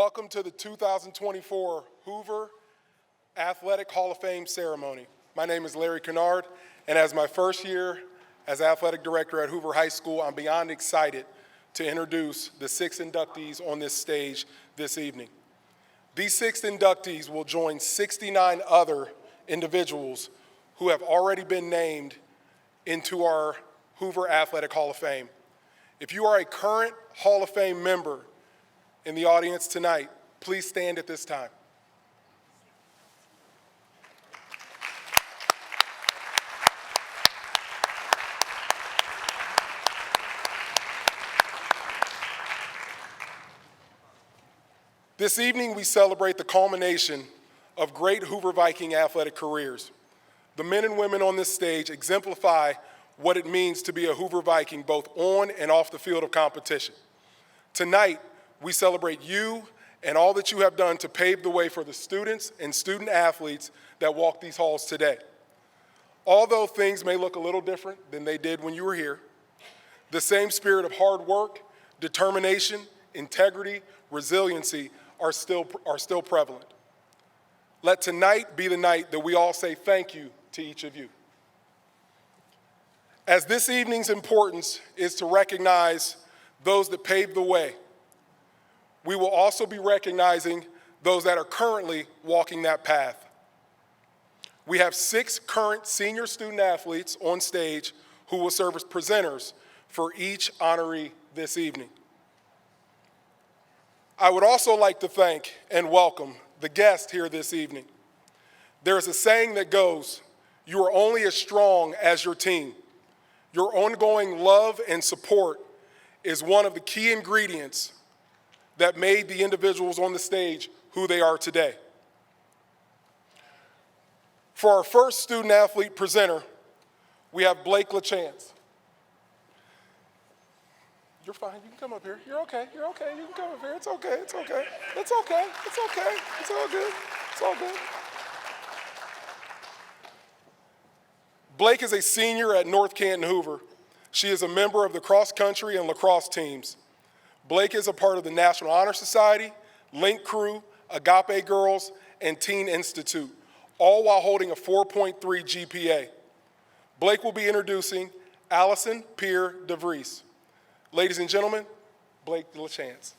Welcome to the 2024 Hoover Athletic Hall of Fame ceremony. My name is Larry Kennard, and as my first year as athletic director at Hoover High School, I'm beyond excited to introduce the 6 inductees on this stage this evening. These 6 inductees will join 69 other individuals who have already been named into our Hoover Athletic Hall of Fame. If you are a current Hall of Fame member in the audience tonight, please stand at this time. This evening, we celebrate the culmination of great Hoover Viking athletic careers. The men and women on this stage exemplify what it means to be a Hoover Viking, both on and off the field of competition. Tonight, we celebrate you and all that you have done to pave the way for the students and student athletes that walk these halls today. Although things may look a little different than they did when you were here, the same spirit of hard work, determination, integrity, resiliency are still prevalent. Let tonight be the night that we all say thank you to each of you. As this evening's importance is to recognize those that paved the way, we will also be recognizing those that are currently walking that path. We have 6 current senior student athletes on stage who will serve as presenters for each honoree this evening. I would also like to thank and welcome the guest here this evening. There is a saying that goes, "You are only as strong as your team." Your ongoing love and support is one of the key ingredients that made the individuals on the stage who they are today. For our first student athlete presenter, we have Blake LaChance. You're fine, you can come up here. You're okay, you can come up here. It's okay. It's all good. It's all good. Blake is a senior at North Canton Hoover. She is a member of the cross country and lacrosse teams. Blake is a part of the National Honor Society, Link Crew, Agape Girls, and Teen Institute, all while holding a 4.3 GPA. Blake will be introducing Allison Pierre DeVries. Ladies and gentlemen, Blake LaChance.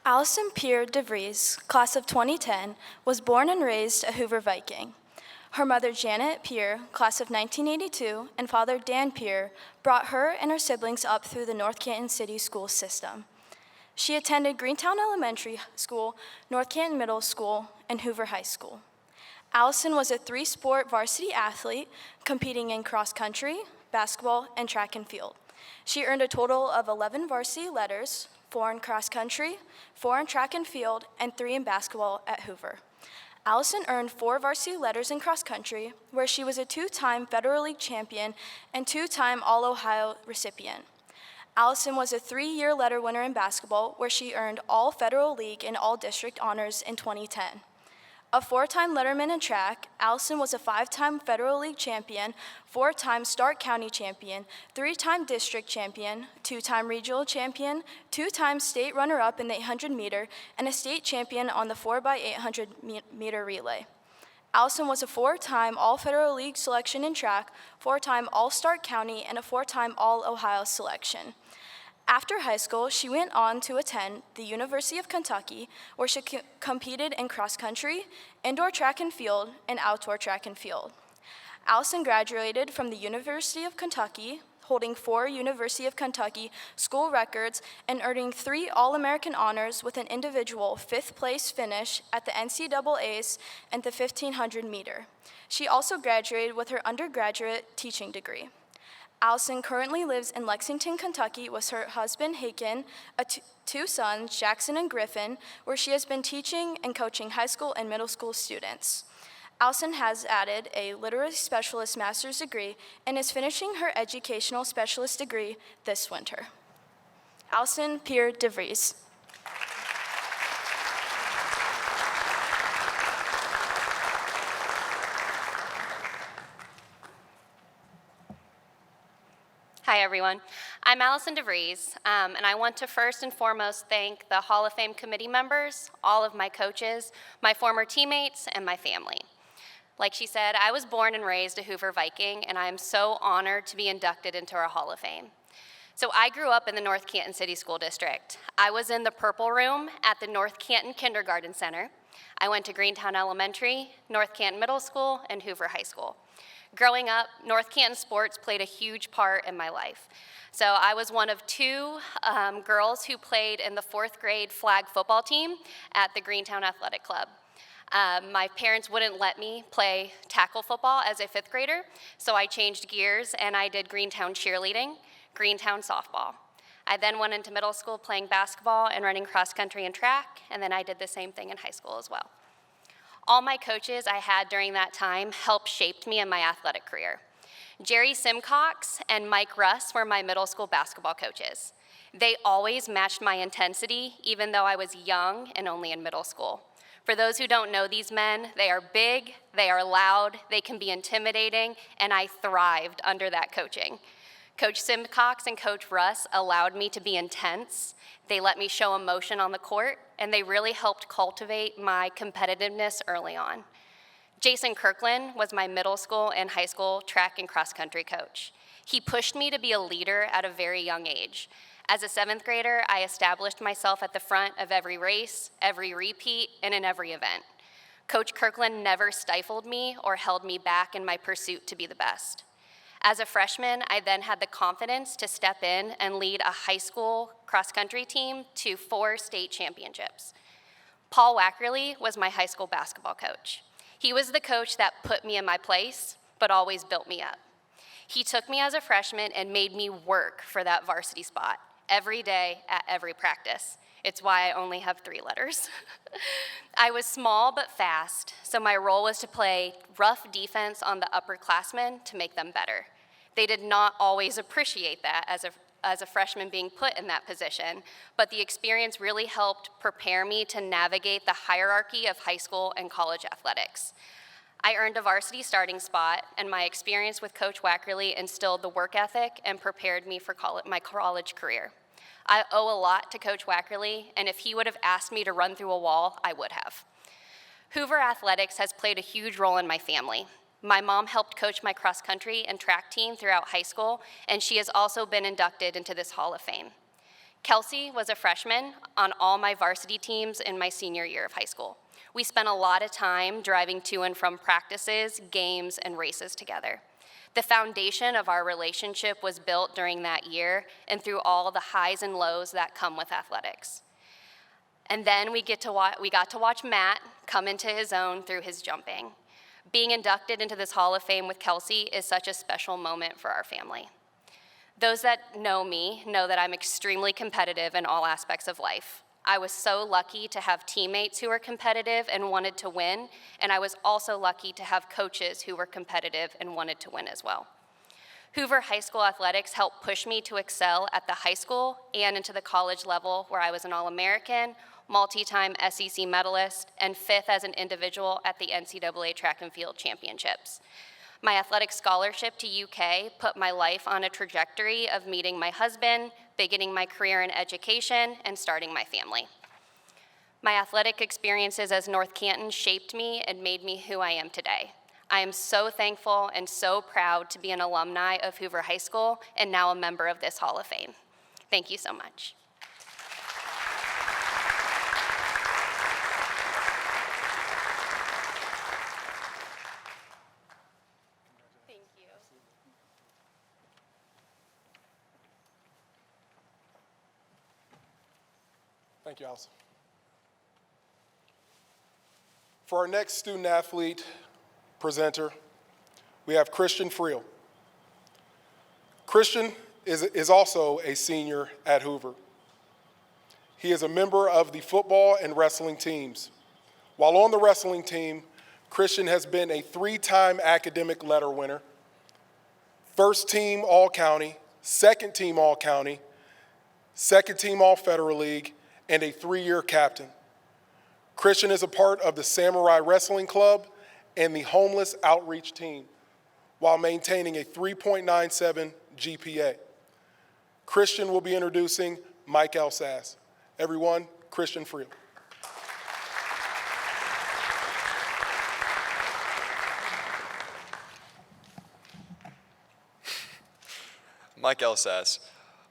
Allison Pierre DeVries, class of 2010, was born and raised a Hoover Viking. Her mother, Janet Pierre, class of 1982, and father, Dan Pierre, brought her and her siblings up through the North Canton City school system. She attended Greentown Elementary School, North Canton Middle School, and Hoover High School. Allison was a 3-sport varsity athlete, competing in cross country, basketball, and track and field. She earned a total of 11 varsity letters, 4 in cross country, 4 in track and field, and 3 in basketball at Hoover. Allison earned 4 varsity letters in cross country, where she was a 2-time Federal League champion and 2-time All-Ohio recipient. Allison was a 3-year letter winner in basketball, where she earned all Federal League and all district honors in 2010. A 4-time letterman in track, Allison was a 5-time Federal League champion, 4-time Stark County champion, 3-time district champion, 2-time regional champion, 2-time state runner-up in the 800-meter, and a state champion on the 4x800-meter relay. Allison was a 4-time All-Federal League selection in track, 4-time All-Stark County, and a 4-time All-Ohio selection. After high school, she went on to attend the University of Kentucky, where she competed in cross country, indoor track and field, and outdoor track and field. Allison graduated from the University of Kentucky, holding 4 University of Kentucky school records and earning 3 All-American honors with an individual 5th-place finish at the NCCS and the 1500 meter. She also graduated with her undergraduate teaching degree. Allison currently lives in Lexington, Kentucky with her husband, Haken, 2 sons, Jackson and Griffin, where she has been teaching and coaching high school and middle school students. Allison has added a literary specialist master's degree and is finishing her educational specialist degree this winter. Allison Pierre DeVries. Hi, everyone. I'm Allison DeVries, and I want to first and foremost thank the Hall of Fame committee members, all of my coaches, my former teammates, and my family. Like she said, I was born and raised a Hoover Viking, and I am so honored to be inducted into our Hall of Fame. So I grew up in the North Canton City School District. I was in the Purple Room at the North Canton Kindergarten Center. I went to Greentown Elementary, North Canton Middle School, and Hoover High School. Growing up, North Canton sports played a huge part in my life. So I was one of two girls who played in the 4th grade flag football team at the Greentown Athletic Club. My parents wouldn't let me play tackle football as a 5th grader, so I changed gears and I did Greentown cheerleading, Greentown softball. I then went into middle school playing basketball and running cross country and track, and then I did the same thing in high school as well. All my coaches I had during that time helped shape me in my athletic career. Jerry Simcox and Mike Russ were my middle school basketball coaches. They always matched my intensity, even though I was young and only in middle school. For those who don't know these men, they are big, they are loud, they can be intimidating, and I thrived under that coaching. Coach Simcox and Coach Russ allowed me to be intense. They let me show emotion on the court, and they really helped cultivate my competitiveness early on. Jason Kirkland was my middle school and high school track and cross country coach. He pushed me to be a leader at a very young age. As a 7th grader, I established myself at the front of every race, every repeat, and in every event. Coach Kirkland never stifled me or held me back in my pursuit to be the best. As a freshman, I then had the confidence to step in and lead a high school cross-country team to 4 state championships. Paul Wackerly was my high school basketball coach. He was the coach that put me in my place, but always built me up. He took me as a freshman and made me work for that varsity spot every day at every practice. It's why I only have 3 letters. I was small but fast, so my role was to play rough defense on the upperclassmen to make them better. They did not always appreciate that as a freshman being put in that position, but the experience really helped prepare me to navigate the hierarchy of high school and college athletics. I earned a varsity starting spot, and my experience with Coach Wackerly instilled the work ethic and prepared me for my college career. I owe a lot to Coach Wackerly, and if he would have asked me to run through a wall, I would have. Hoover Athletics has played a huge role in my family. My mom helped coach my cross country and track team throughout high school, and she has also been inducted into this Hall of Fame. Kelsey was a freshman on all my varsity teams in my senior year of high school. We spent a lot of time driving to and from practices, games, and races together. The foundation of our relationship was built during that year and through all the highs and lows that come with athletics. And then we got to watch Matt come into his own through his jumping. Being inducted into this Hall of Fame with Kelsey is such a special moment for our family. Those that know me know that I'm extremely competitive in all aspects of life. I was so lucky to have teammates who were competitive and wanted to win, and I was also lucky to have coaches who were competitive and wanted to win as well. Hoover High School Athletics helped push me to excel at the high school and into the college level, where I was an All-American, multi-time SEC medalist, and 5th as an individual at the NCAA Track and Field Championships. My athletic scholarship to UK put my life on a trajectory of meeting my husband, beginning my career in education, and starting my family. My athletic experiences as North Canton shaped me and made me who I am today. I am so thankful and so proud to be an alumni of Hoover High School and now a member of this Hall of Fame. Thank you so much. Thank you, Allison. For our next student athlete presenter, we have Christian Friel. Christian is also a senior at Hoover. He is a member of the football and wrestling teams. While on the wrestling team, Christian has been a 3-time academic letter winner, first team All-County, second team All-County, second team All-Federal League, and a 3-year captain. Christian is a part of the Samurai Wrestling Club and the Homeless Outreach Team while maintaining a 3.97 GPA. Christian will be introducing Mike Elsass. Everyone, Christian Friel. Mike Elsass.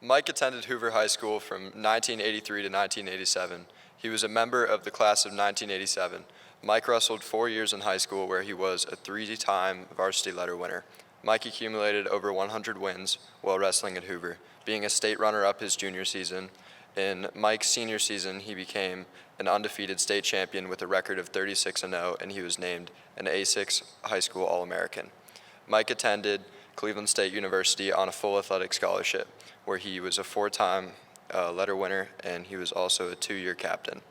Mike attended Hoover High School from 1983 to 1987. He was a member of the class of 1987. Mike wrestled 4 years in high school where he was a 3-time varsity letter winner. Mike accumulated over 100 wins while wrestling at Hoover, being a state runner-up his junior season. In Mike's senior season, he became an undefeated state champion with a record of 36-0, and he was named an A6 high school All-American. Mike attended Cleveland State University on a full athletic scholarship, where he was a 4-time letter winner, and he was also a 2-year captain,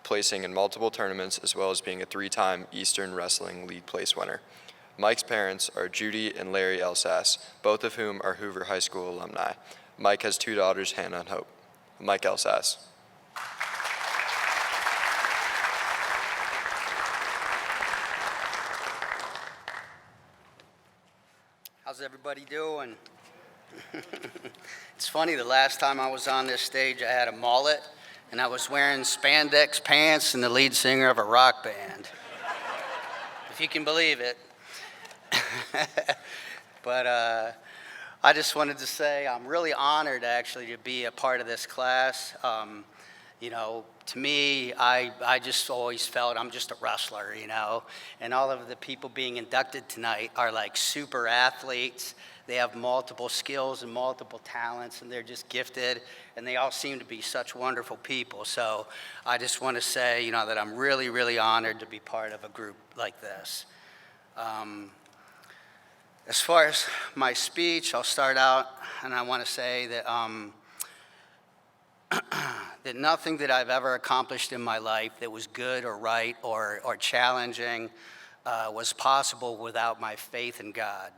placing in multiple tournaments as well as being a 3-time Eastern Wrestling League place winner. Mike's parents are Judy and Larry Elsass, both of whom are Hoover High School alumni. Mike has 2 daughters, Hannah and Hope. Mike Elsass. How's everybody doing? It's funny, the last time I was on this stage, I had a mullet, and I was wearing spandex pants and the lead singer of a rock band. If you can believe it. But I just wanted to say I'm really honored, actually, to be a part of this class. You know, to me, I just always felt I'm just a wrestler, you know, and all of the people being inducted tonight are like super athletes. They have multiple skills and multiple talents, and they're just gifted, and they all seem to be such wonderful people. So I just want to say, you know, that I'm really, really honored to be part of a group like this. As far as my speech, I'll start out, and I want to say that that nothing that I've ever accomplished in my life that was good or right or challenging was possible without my faith in God.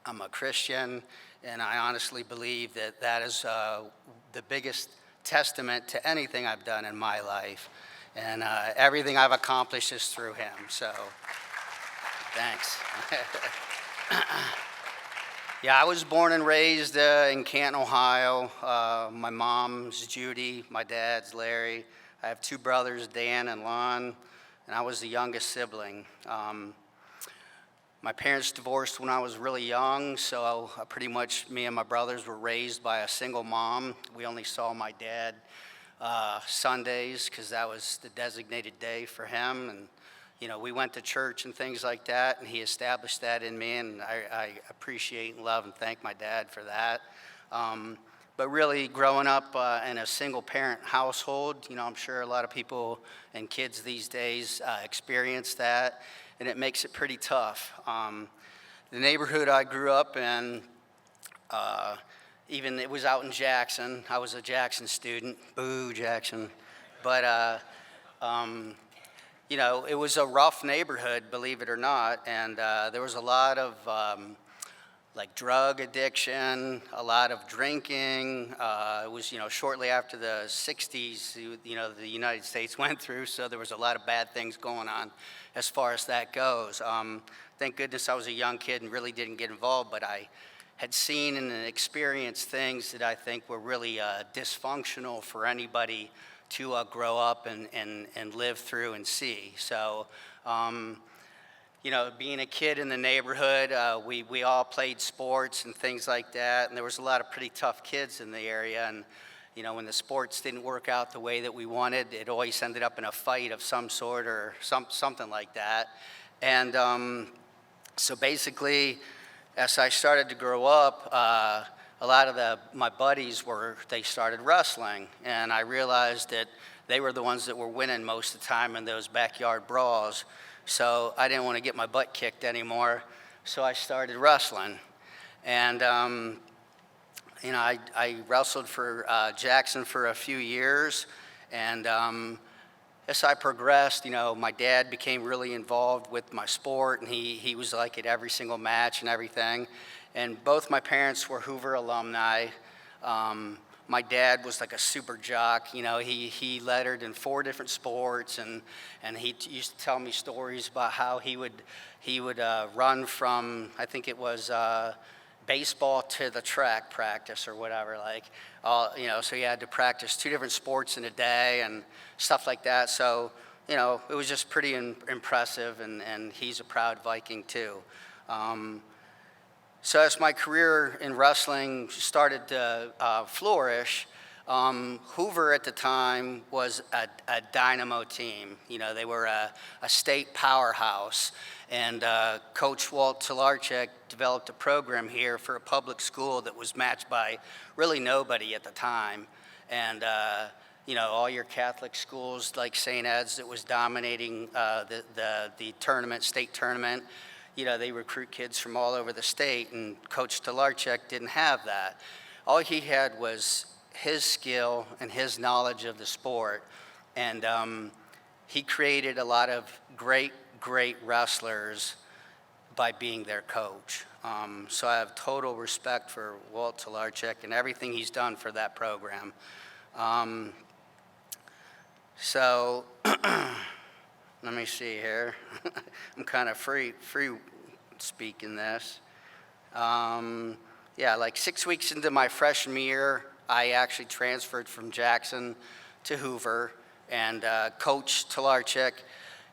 I'm a Christian, and I honestly believe that that is the biggest testament to anything I've done in my life. And everything I've accomplished is through him, so thanks. Yeah, I was born and raised in Canton, Ohio. My mom's Judy, my dad's Larry. I have 2 brothers, Dan and Lon, and I was the youngest sibling. My parents divorced when I was really young, so pretty much me and my brothers were raised by a single mom. We only saw my dad Sundays because that was the designated day for him, and you know, we went to church and things like that, and he established that in me, and I appreciate and love and thank my dad for that. But really, growing up in a single-parent household, you know, I'm sure a lot of people and kids these days experience that, and it makes it pretty tough. The neighborhood I grew up in, even it was out in Jackson. I was a Jackson student. Boo, Jackson. But you know, it was a rough neighborhood, believe it or not, and there was a lot of like drug addiction, a lot of drinking. It was, you know, shortly after the 60s, you know, the United States went through, so there was a lot of bad things going on as far as that goes. Thank goodness I was a young kid and really didn't get involved, but I had seen and experienced things that I think were really dysfunctional for anybody to grow up and live through and see. So, you know, being a kid in the neighborhood, we all played sports and things like that, and there was a lot of pretty tough kids in the area, and you know, when the sports didn't work out the way that we wanted, it always ended up in a fight of some sort or something like that. And so basically, as I started to grow up, a lot of my buddies they started wrestling, and I realized that they were the ones that were winning most of the time in those backyard brawls. So I didn't want to get my butt kicked anymore, so I started wrestling. And you know, I wrestled for Jackson for a few years, and as I progressed, you know, my dad became really involved with my sport, and he was like at every single match and everything. And both my parents were Hoover alumni. My dad was like a super jock. You know, he lettered in 4 different sports, and he used to tell me stories about how he would run from, I think it was baseball to the track practice or whatever, like, so he had to practice 2 different sports in a day and stuff like that. So, it was just pretty impressive, and he's a proud Viking too. So as my career in wrestling started to flourish, Hoover at the time was a dynamo team. They were a state powerhouse. And Coach Walt Talarchek developed a program here for a public school that was matched by really nobody at the time. And, all your Catholic schools like St. Ed's that was dominating the tournament, state tournament, they recruit kids from all over the state, and Coach Talarchek didn't have that. All he had was his skill and his knowledge of the sport, and he created a lot of great wrestlers by being their coach. So I have total respect for Walt Talarchek and everything he's done for that program. So let me see here. I'm kind of free speaking this. Like 6 weeks into my freshman year, I actually transferred from Jackson to Hoover, and Coach Talarchek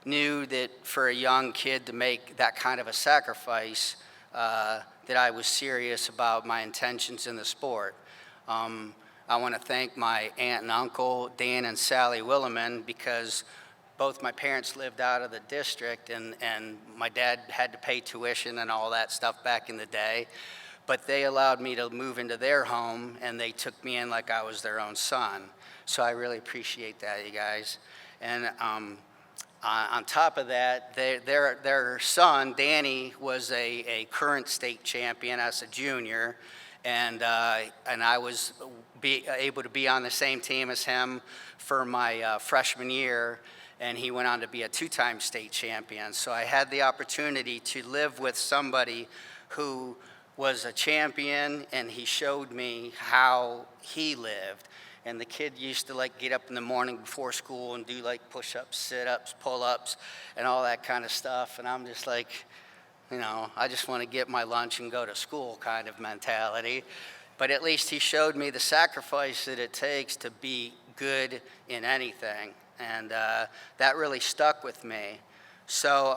knew that for a young kid to make that kind of a sacrifice, that I was serious about my intentions in the sport. I want to thank my aunt and uncle, Dan and Sally Williman, because both my parents lived out of the district, and my dad had to pay tuition and all that stuff back in the day. But they allowed me to move into their home, and they took me in like I was their own son. So I really appreciate that, you guys. And on top of that, their son, Danny, was a current state champion as a junior, and I was able to be on the same team as him for my freshman year, and he went on to be a 2-time state champion. So I had the opportunity to live with somebody who was a champion, and he showed me how he lived. And the kid used to get up in the morning before school and do push-ups, sit-ups, pull-ups, and all that kind of stuff. And I'm just I just want to get my lunch and go to school kind of mentality. But at least he showed me the sacrifice that it takes to be good in anything. And that really stuck with me. So,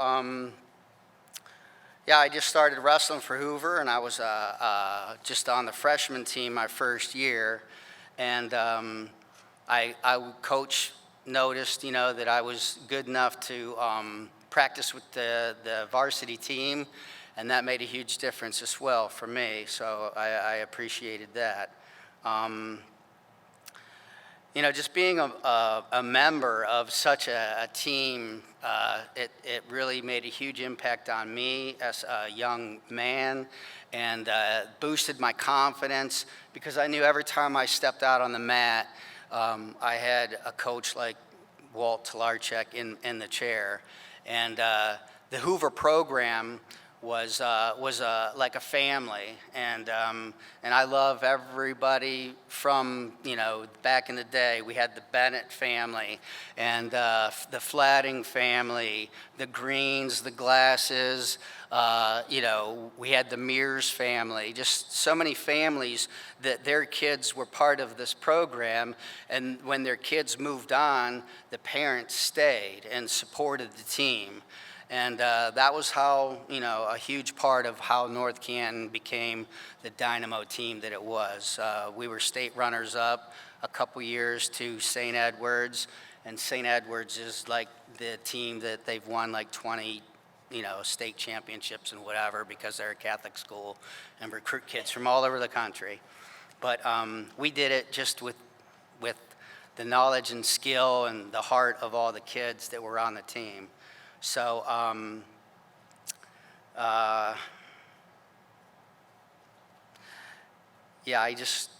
I just started wrestling for Hoover, and I was just on the freshman team my first year. And Coach noticed, that I was good enough to practice with the varsity team, and that made a huge difference as well for me. So I appreciated that. Just being a member of such a team, it really made a huge impact on me as a young man, and boosted my confidence, because I knew every time I stepped out on the mat, I had a coach like Walt Talarchek in the chair. And the Hoover program was like a family, and I love everybody from back in the day. We had the Bennett family, and the Flatting family, the Greens, the Glasses. We had the Mears family. Just so many families that their kids were part of this program, and when their kids moved on, the parents stayed and supported the team. And that was how, a huge part of how North Canton became the dynamo team that it was. We were state runners-up a couple years to St. Edward's, and St. Edward's is like the team that they've won 20, state championships and whatever, because they're a Catholic school and recruit kids from all over the country. But we did it just with the knowledge and skill and the heart of all the kids that were on the team. So, I just,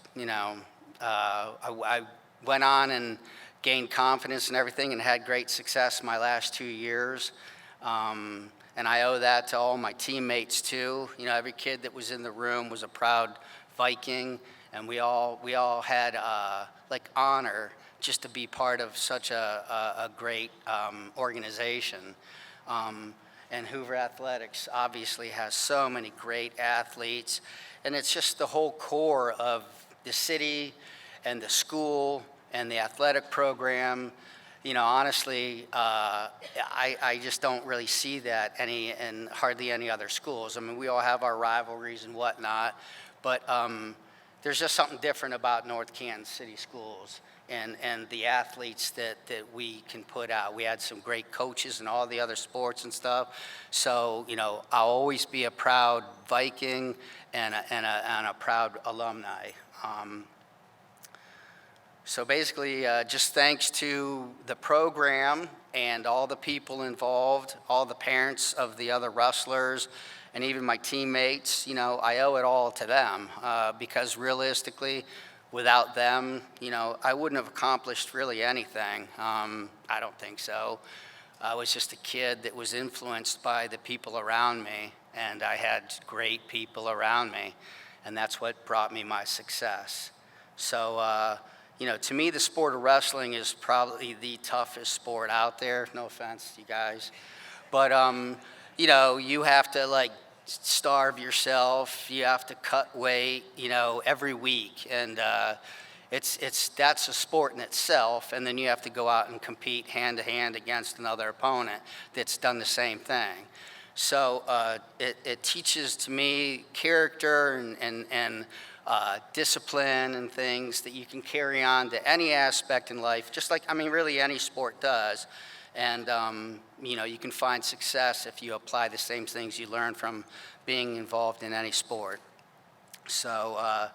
I went on and gained confidence and everything, and had great success my last 2 years. And I owe that to all my teammates too. Every kid that was in the room was a proud Viking, and we all had honor just to be part of such a great organization. And Hoover Athletics obviously has so many great athletes, and it's just the whole core of the city and the school and the athletic program. You know, honestly, I just don't really see that in hardly any other schools. I mean, we all have our rivalries and whatnot, but there's just something different about North Canton City Schools and the athletes that we can put out. We had some great coaches in all the other sports and stuff. So, you know, I'll always be a proud Viking and a proud alumni. So basically, just thanks to the program and all the people involved, all the parents of the other wrestlers, and even my teammates, you know, I owe it all to them because realistically, without them, you know, I wouldn't have accomplished really anything. I don't think so. I was just a kid that was influenced by the people around me, and I had great people around me, and that's what brought me my success. So, you know, to me, the sport of wrestling is probably the toughest sport out there. No offense, you guys. But, you know, you have to, like, starve yourself. You have to cut weight, you know, every week. And that's a sport in itself. And then you have to go out and compete hand-to-hand against another opponent that's done the same thing. So it teaches, to me, character and discipline and things that you can carry on to any aspect in life, just like, I mean, really any sport does. And, you know, you can find success if you apply the same things you learn from being involved in any sport. So,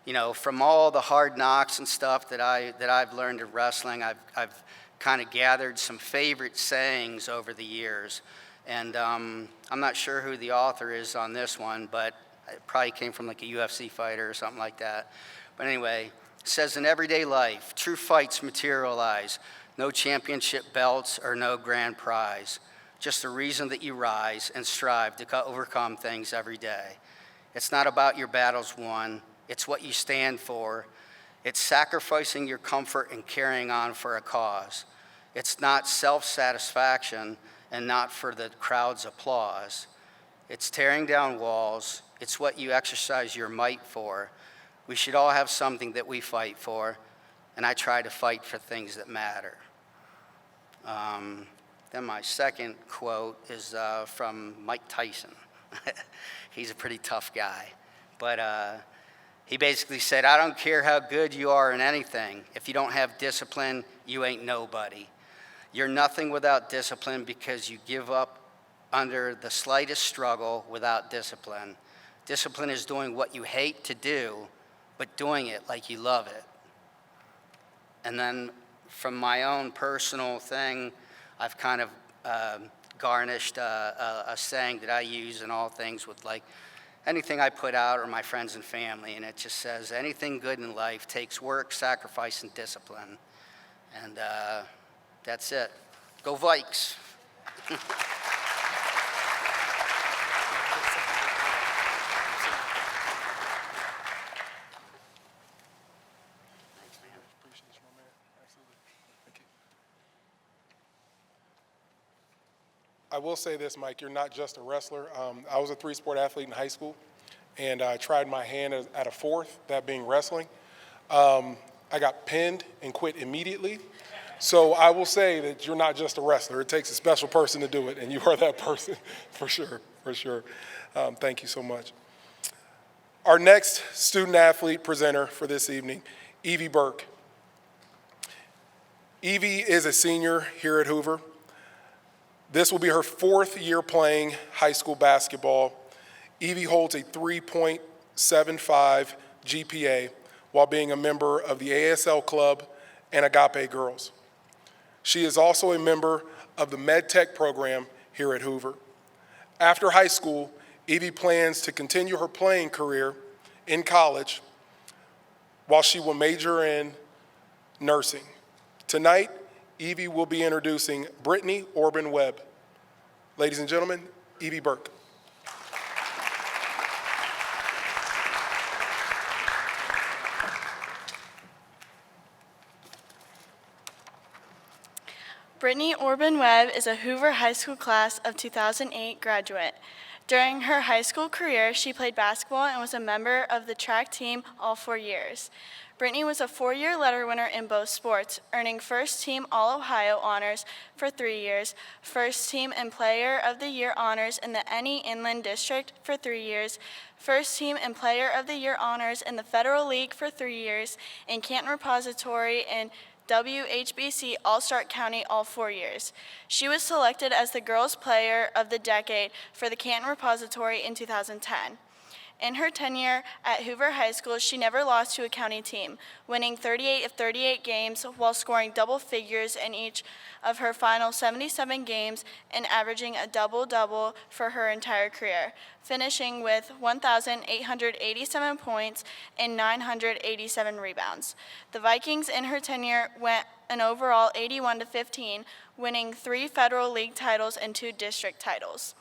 you know, from all the hard knocks and stuff that I've learned in wrestling, I've kind of gathered some favorite sayings over the years. And I'm not sure who the author is on this one, but it probably came from like a UFC fighter or something like that. But anyway, it says, in everyday life, true fights materialize. No championship belts or no grand prize. Just a reason that you rise and strive to overcome things every day. It's not about your battles won. It's what you stand for. It's sacrificing your comfort and carrying on for a cause. It's not self-satisfaction and not for the crowd's applause. It's tearing down walls. It's what you exercise your might for. We should all have something that we fight for, and I try to fight for things that matter. Then my second quote is from Mike Tyson. He's a pretty tough guy. But he basically said, I don't care how good you are in anything. If you don't have discipline, you ain't nobody. You're nothing without discipline because you give up under the slightest struggle without discipline. Discipline is doing what you hate to do, but doing it like you love it. And then from my own personal thing, I've kind of garnished a saying that I use in all things with like anything I put out or my friends and family, and it just says, anything good in life takes work, sacrifice, and discipline. And that's it. Go Vikes. I will say this, Mike, you're not just a wrestler. I was a three-sport athlete in high school, and I tried my hand at a fourth, that being wrestling. I got pinned and quit immediately. So I will say that you're not just a wrestler. It takes a special person to do it, and you are that person, for sure, for sure. Thank you so much. Our next student-athlete presenter for this evening, Evie Burke. Evie is a senior here at Hoover. This will be her fourth year playing high school basketball. Evie holds a 3.75 GPA while being a member of the ASL Club and Agape Girls. She is also a member of the Med Tech program here at Hoover. After high school, Evie plans to continue her playing career in college while she will major in nursing. Tonight, Evie will be introducing Brittany Orban-Webb. Ladies and gentlemen, Evie Burke. Brittany Orban Webb is a Hoover High School class of 2008 graduate. During her high school career, she played basketball and was a member of the track team all 4 years. Brittany was a 4-year letter winner in both sports, earning First Team All-Ohio honors for 3 years, First Team and Player of the Year honors in the NE Inland District for 3 years, First Team and Player of the Year honors in the Federal League for 3 years, and Canton Repository and WHBC All-Star County all 4 years. She was selected as the Girls Player of the Decade for the Canton Repository in 2010. In her tenure at Hoover High School, she never lost to a county team, winning 38 of 38 games while scoring double figures in each of her final 77 games and averaging a double-double for her entire career, finishing with 1,887 points and 987 rebounds. The Vikings in her tenure went an overall 81-15, winning 3 Federal League titles and 2 district titles.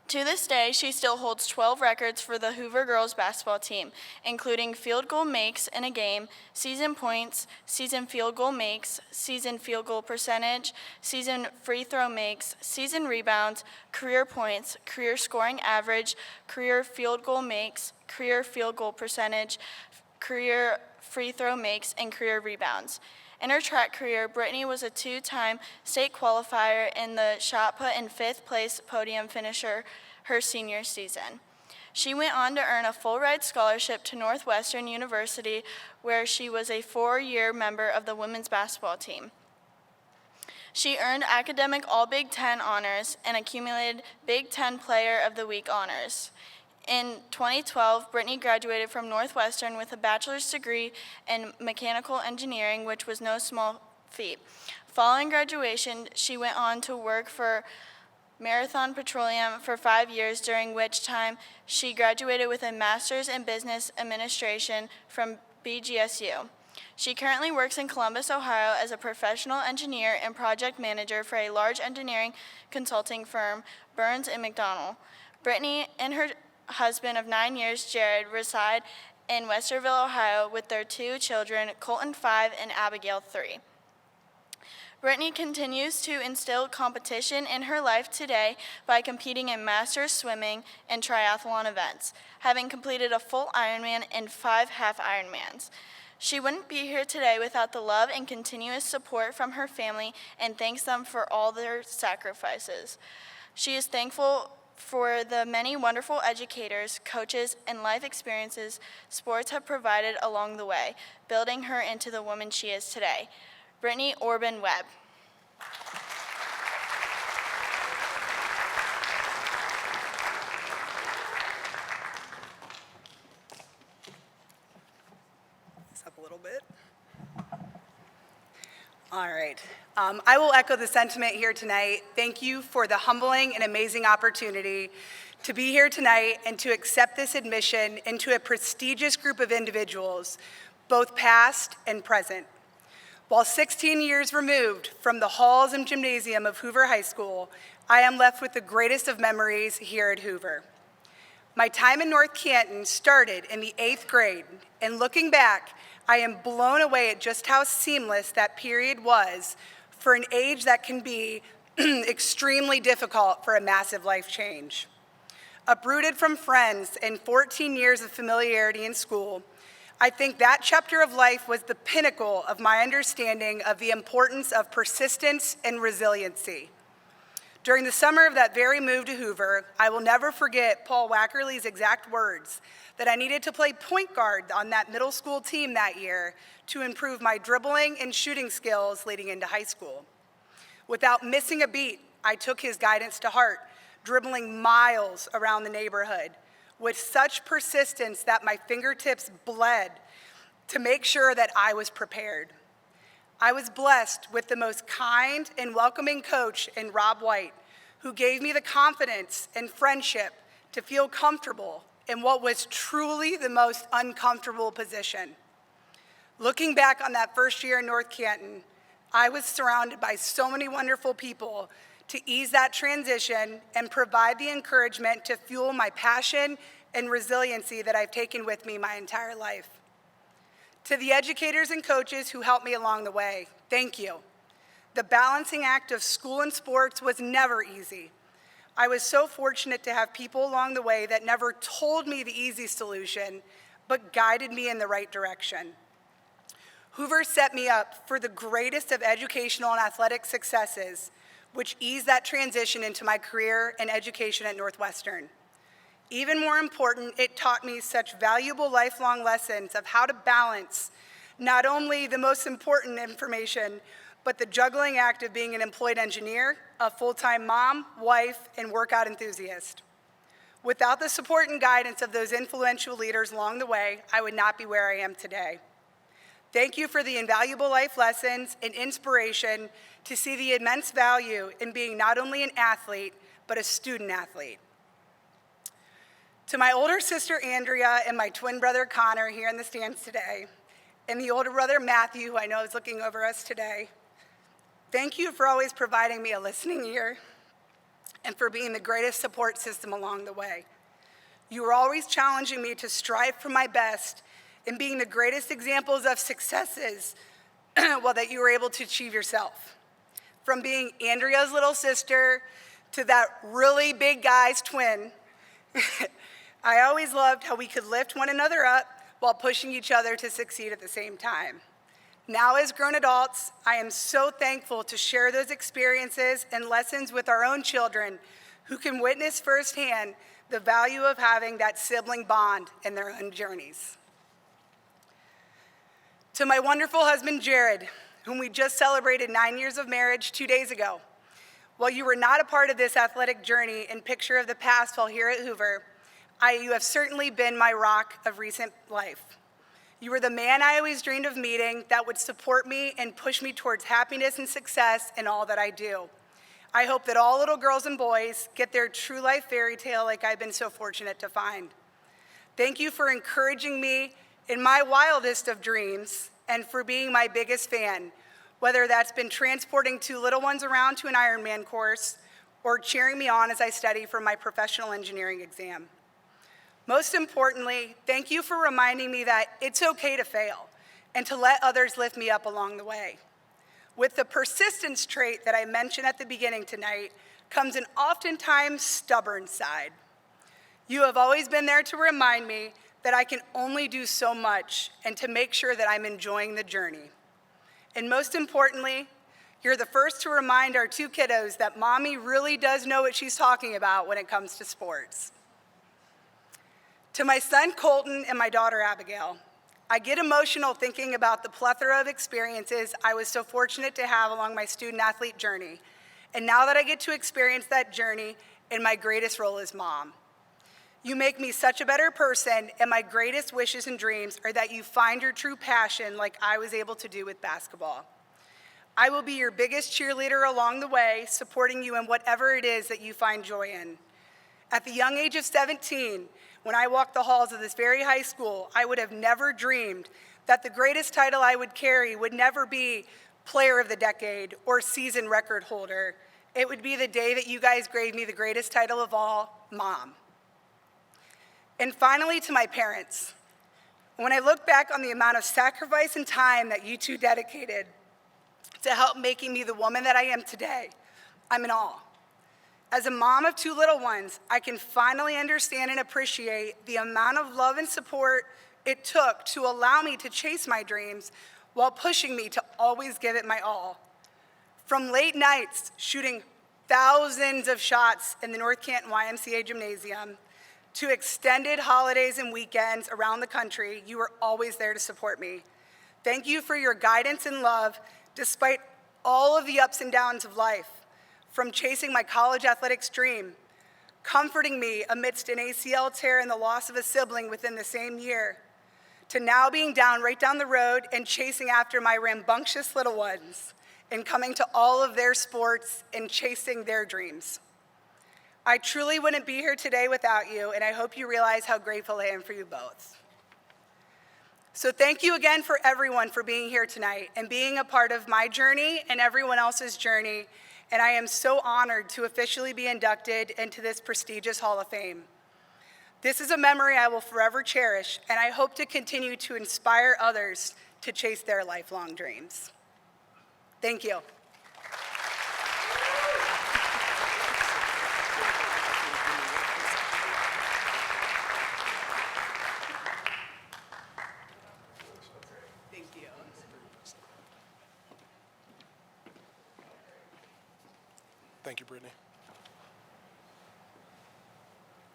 To this day, she still holds 12 records for the Hoover girls basketball team, including field goal makes in a game, season points, season field goal makes, season field goal percentage, season free throw makes, season rebounds, career points, career scoring average, career field goal makes, career field goal percentage, career free throw makes, and career rebounds. In her track career, Brittany was a 2-time state qualifier in the shot put and 5th place podium finisher her senior season. She went on to earn a full-ride scholarship to Northwestern University, where she was a 4-year member of the women's basketball team. She earned academic All-Big Ten honors and accumulated Big Ten Player of the Week honors. In 2012, Brittany graduated from Northwestern with a bachelor's degree in mechanical engineering, which was no small feat. Following graduation, she went on to work for Marathon Petroleum for 5 years, during which time she graduated with a master's in business administration from BGSU. She currently works in Columbus, Ohio as a professional engineer and project manager for a large engineering consulting firm, Burns & McDonnell. Brittany and her husband of 9 years, Jared, reside in Westerville, Ohio with their 2 children, Colton 5 and Abigail 3. Brittany continues to instill competition in her life today by competing in masters swimming and triathlon events, having completed a full Ironman and 5 half Ironmans. She wouldn't be here today without the love and continuous support from her family, and thanks them for all their sacrifices. She is thankful for the many wonderful educators, coaches, and life experiences sports have provided along the way, building her into the woman she is today. Brittany Orban Webb. This up a little bit. All right. I will echo the sentiment here tonight. Thank you for the humbling and amazing opportunity to be here tonight and to accept this admission into a prestigious group of individuals, both past and present. While 16 years removed from the halls and gymnasium of Hoover High School, I am left with the greatest of memories here at Hoover. My time in North Canton started in the 8th grade, and looking back, I am blown away at just how seamless that period was for an age that can be extremely difficult for a massive life change. Uprooted from friends and 14 years of familiarity in school, I think that chapter of life was the pinnacle of my understanding of the importance of persistence and resiliency. During the summer of that very move to Hoover, I will never forget Paul Wackerly's exact words that I needed to play point guard on that middle school team that year to improve my dribbling and shooting skills leading into high school. Without missing a beat, I took his guidance to heart, dribbling miles around the neighborhood with such persistence that my fingertips bled to make sure that I was prepared. I was blessed with the most kind and welcoming coach in Rob White, who gave me the confidence and friendship to feel comfortable in what was truly the most uncomfortable position. Looking back on that first year in North Canton, I was surrounded by so many wonderful people to ease that transition and provide the encouragement to fuel my passion and resiliency that I've taken with me my entire life. To the educators and coaches who helped me along the way, thank you. The balancing act of school and sports was never easy. I was so fortunate to have people along the way that never told me the easy solution, but guided me in the right direction. Hoover set me up for the greatest of educational and athletic successes, which eased that transition into my career and education at Northwestern. Even more important, it taught me such valuable lifelong lessons of how to balance not only the most important information, but the juggling act of being an employed engineer, a full-time mom, wife, and workout enthusiast. Without the support and guidance of those influential leaders along the way, I would not be where I am today. Thank you for the invaluable life lessons and inspiration to see the immense value in being not only an athlete, but a student athlete. To my older sister Andrea and my twin brother Connor here in the stands today, and the older brother Matthew, who I know is looking over us today, thank you for always providing me a listening ear and for being the greatest support system along the way. You were always challenging me to strive for my best and being the greatest examples of successes that you were able to achieve yourself. From being Andrea's little sister to that really big guy's twin, I always loved how we could lift one another up while pushing each other to succeed at the same time. Now as grown adults, I am so thankful to share those experiences and lessons with our own children who can witness firsthand the value of having that sibling bond in their own journeys. To my wonderful husband, Jared, whom we just celebrated 9 years of marriage 2 days ago. While you were not a part of this athletic journey and picture of the past while here at Hoover, you have certainly been my rock of recent life. You were the man I always dreamed of meeting that would support me and push me towards happiness and success in all that I do. I hope that all little girls and boys get their true life fairy tale like I've been so fortunate to find. Thank you for encouraging me in my wildest of dreams and for being my biggest fan, whether that's been transporting two little ones around to an Ironman course or cheering me on as I study for my professional engineering exam. Most importantly, thank you for reminding me that it's okay to fail and to let others lift me up along the way. With the persistence trait that I mentioned at the beginning tonight comes an oftentimes stubborn side. You have always been there to remind me that I can only do so much and to make sure that I'm enjoying the journey. And most importantly, you're the first to remind our two kiddos that mommy really does know what she's talking about when it comes to sports. To my son Colton and my daughter Abigail, I get emotional thinking about the plethora of experiences I was so fortunate to have along my student athlete journey. And now that I get to experience that journey in my greatest role as mom. You make me such a better person, and my greatest wishes and dreams are that you find your true passion like I was able to do with basketball. I will be your biggest cheerleader along the way, supporting you in whatever it is that you find joy in. At the young age of 17, when I walked the halls of this very high school, I would have never dreamed that the greatest title I would carry would never be Player of the Decade or season record holder. It would be the day that you guys gave me the greatest title of all, Mom. And finally, to my parents, when I look back on the amount of sacrifice and time that you two dedicated to help making me the woman that I am today, I'm in awe. As a mom of two little ones, I can finally understand and appreciate the amount of love and support it took to allow me to chase my dreams while pushing me to always give it my all. From late nights shooting thousands of shots in the North Canton YMCA gymnasium to extended holidays and weekends around the country, you were always there to support me. Thank you for your guidance and love despite all of the ups and downs of life. From chasing my college athletics dream, comforting me amidst an ACL tear and the loss of a sibling within the same year, to now being right down the road and chasing after my rambunctious little ones and coming to all of their sports and chasing their dreams. I truly wouldn't be here today without you, and I hope you realize how grateful I am for you both. So thank you again for everyone for being here tonight and being a part of my journey and everyone else's journey. And I am so honored to officially be inducted into this prestigious Hall of Fame. This is a memory I will forever cherish, and I hope to continue to inspire others to chase their lifelong dreams. Thank you. Thank you, Brittany.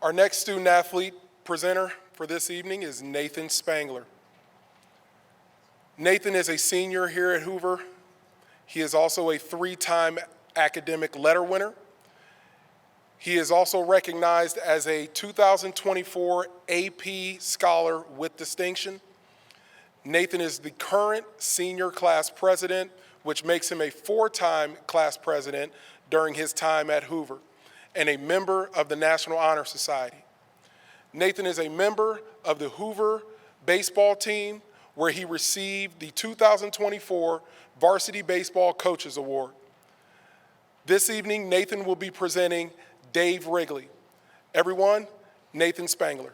Our next student athlete presenter for this evening is Nathan Spangler. Nathan is a senior here at Hoover. He is also a 3-time academic letter winner. He is also recognized as a 2024 AP Scholar with Distinction. Nathan is the current senior class president, which makes him a 4-time class president during his time at Hoover, and a member of the National Honor Society. Nathan is a member of the Hoover baseball team, where he received the 2024 Varsity Baseball Coaches Award. This evening, Nathan will be presenting Dave Wrigley. Everyone, Nathan Spangler.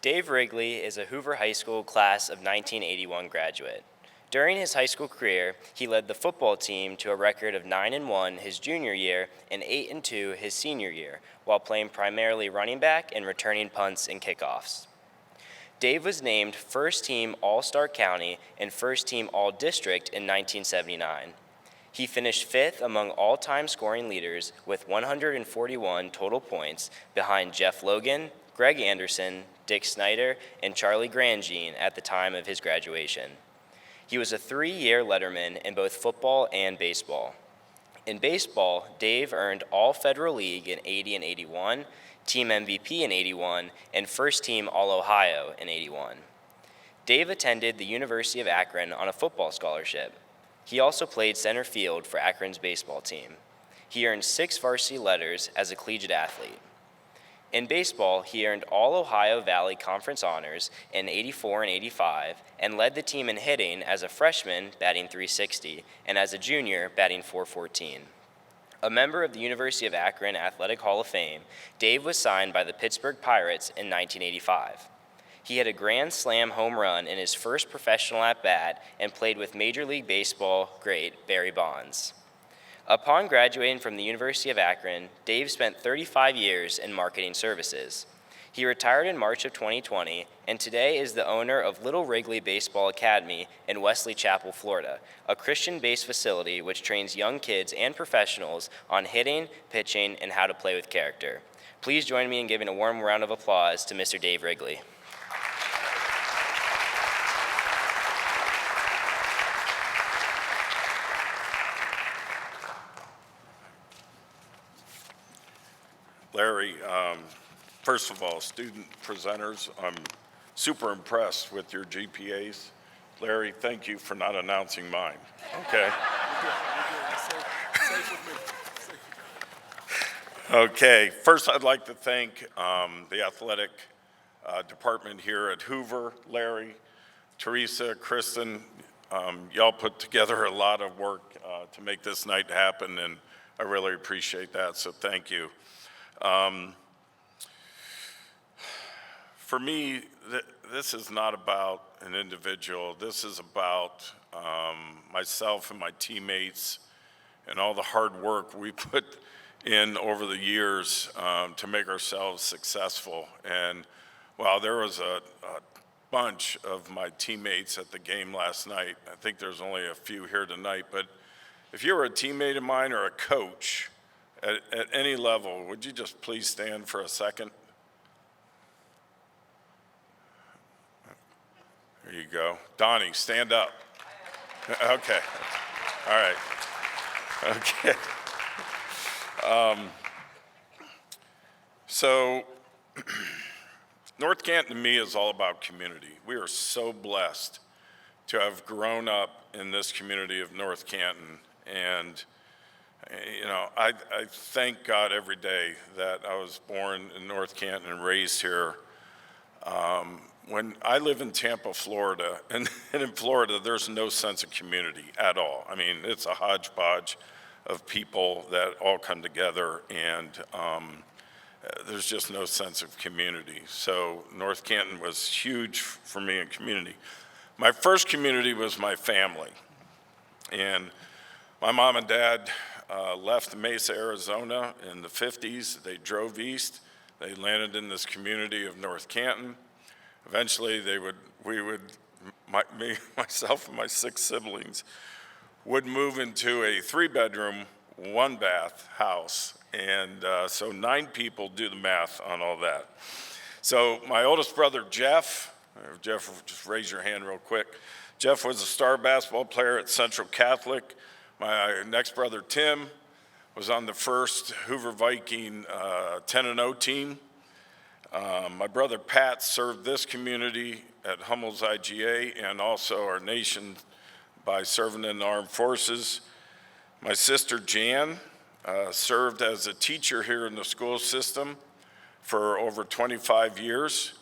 Dave Wrigley is a Hoover High School class of 1981 graduate. During his high school career, he led the football team to a record of 9-1 his junior year and 8-2 his senior year, while playing primarily running back and returning punts and kickoffs. Dave was named First Team All-Star County and First Team All-District in 1979. He finished 5th among all-time scoring leaders with 141 total points behind Jeff Logan, Greg Anderson, Dick Snyder, and Charlie Grandjean at the time of his graduation. He was a 3-year letterman in both football and baseball. In baseball, Dave earned All-Federal League in 80 and 81, Team MVP in 81, and First Team All-Ohio in 81. Dave attended the University of Akron on a football scholarship. He also played center field for Akron's baseball team. He earned 6 varsity letters as a collegiate athlete. In baseball, he earned All-Ohio Valley Conference honors in 84 and 85 and led the team in hitting as a freshman, batting .360, and as a junior, batting .414. A member of the University of Akron Athletic Hall of Fame, Dave was signed by the Pittsburgh Pirates in 1985. He had a grand slam home run in his first professional at-bat and played with Major League Baseball great Barry Bonds. Upon graduating from the University of Akron, Dave spent 35 years in marketing services. He retired in March of 2020 and today is the owner of Little Wrigley Baseball Academy in Wesley Chapel, Florida, a Christian-based facility which trains young kids and professionals on hitting, pitching, and how to play with character. Please join me in giving a warm round of applause to Mr. Dave Wrigley. Larry, first of all, student presenters, I'm super impressed with your GPAs. Larry, thank you for not announcing mine, okay? Okay, first I'd like to thank the athletic department here at Hoover, Larry, Teresa, Kristen. Y'all put together a lot of work to make this night happen, and I really appreciate that, so thank you. For me, this is not about an individual. This is about myself and my teammates and all the hard work we put in over the years to make ourselves successful. And while there was a bunch of my teammates at the game last night, I think there's only a few here tonight, but if you were a teammate of mine or a coach, at any level, would you just please stand for a second? There you go. Donnie, stand up. Okay. All right. Okay. So North Canton to me is all about community. We are so blessed to have grown up in this community of North Canton, and you know, I thank God every day that I was born in North Canton and raised here. When I live in Tampa, Florida, and in Florida, there's no sense of community at all. I mean, it's a hodgepodge of people that all come together, and there's just no sense of community. So North Canton was huge for me in community. My first community was my family, and my mom and dad left Mesa, Arizona in the 50s. They drove east. They landed in this community of North Canton. Eventually, myself and my 6 siblings would move into a 3-bedroom, 1-bath house. And so 9 people, do the math on all that. So my oldest brother, Jeff, just raise your hand real quick. Jeff was a star basketball player at Central Catholic. My next brother, Tim, was on the first Hoover Viking 10-0 team. My brother, Pat, served this community at Hummel's IGA and also our nation by serving in the armed forces. My sister, Jan, served as a teacher here in the school system for over 25 years.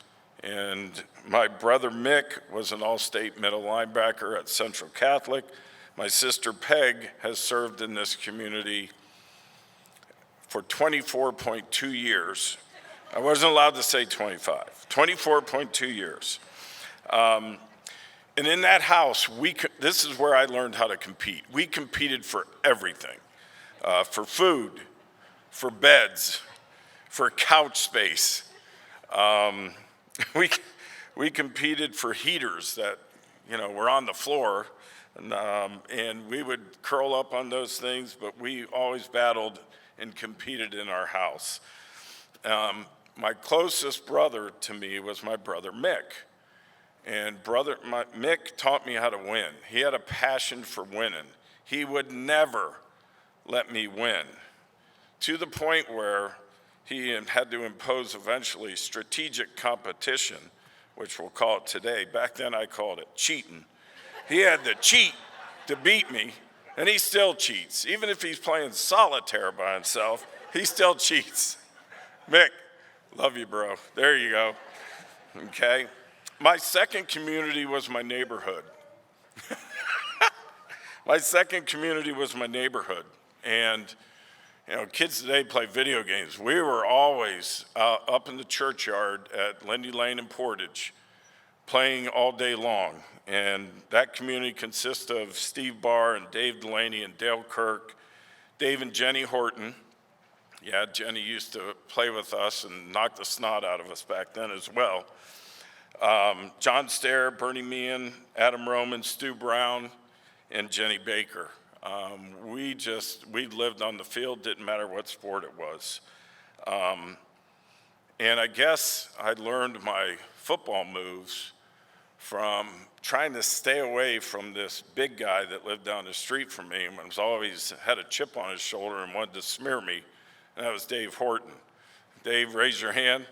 And my brother, Mick, was an all-state middle linebacker at Central Catholic. My sister, Peg, has served in this community for 24.2 years. I wasn't allowed to say 25, 24.2 years. And in that house, this is where I learned how to compete. We competed for everything, for food, for beds, for couch space. We competed for heaters that, were on the floor, and we would curl up on those things, but we always battled and competed in our house. My closest brother to me was my brother Mick. And Mick taught me how to win. He had a passion for winning. He would never let me win, to the point where he had to impose eventually strategic competition, which we'll call it today. Back then I called it cheating. He had to cheat to beat me, and he still cheats. Even if he's playing solitaire by himself, he still cheats. Mick, love you, bro. There you go. Okay. My second community was my neighborhood. My second community was my neighborhood. And, kids today play video games. We were always up in the churchyard at Lindy Lane and Portage, playing all day long. And that community consists of Steve Barr and Dave Delaney and Dale Kirk, Dave and Jenny Horton. Yeah, Jenny used to play with us and knock the snot out of us back then as well. John Stair, Bernie Meehan, Adam Roman, Stu Brown, and Jenny Baker. We lived on the field, didn't matter what sport it was. And I guess I learned my football moves from trying to stay away from this big guy that lived down the street from me and was always had a chip on his shoulder and wanted to smear me, and that was Dave Horton. Dave, raise your hand.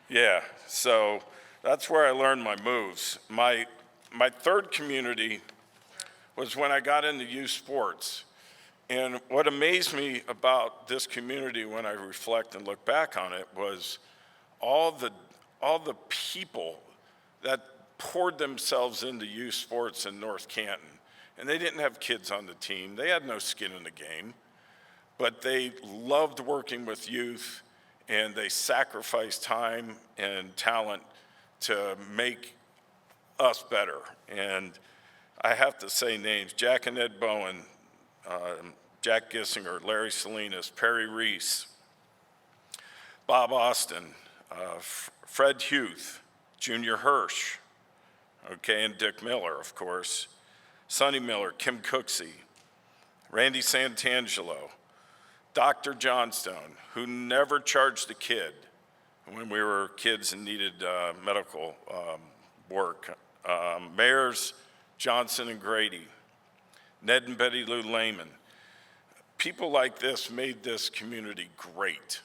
Yeah, so that's where I learned my moves. My third community was when I got into youth sports. And what amazed me about this community when I reflect and look back on it was all the people that poured themselves into youth sports in North Canton. And they didn't have kids on the team. They had no skin in the game. But they loved working with youth, and they sacrificed time and talent to make us better. And I have to say names: Jack and Ed Bowen, Jack Gissinger, Larry Salinas, Perry Reese, Bob Austin, Fred Huth, Junior Hirsch, okay, and Dick Miller, of course, Sonny Miller, Kim Cooksey, Randy Santangelo, Dr. Johnstone, who never charged a kid when we were kids and needed medical work, Mayors Johnson and Grady, Ned and Betty Lou Lehman. People like this made this community great.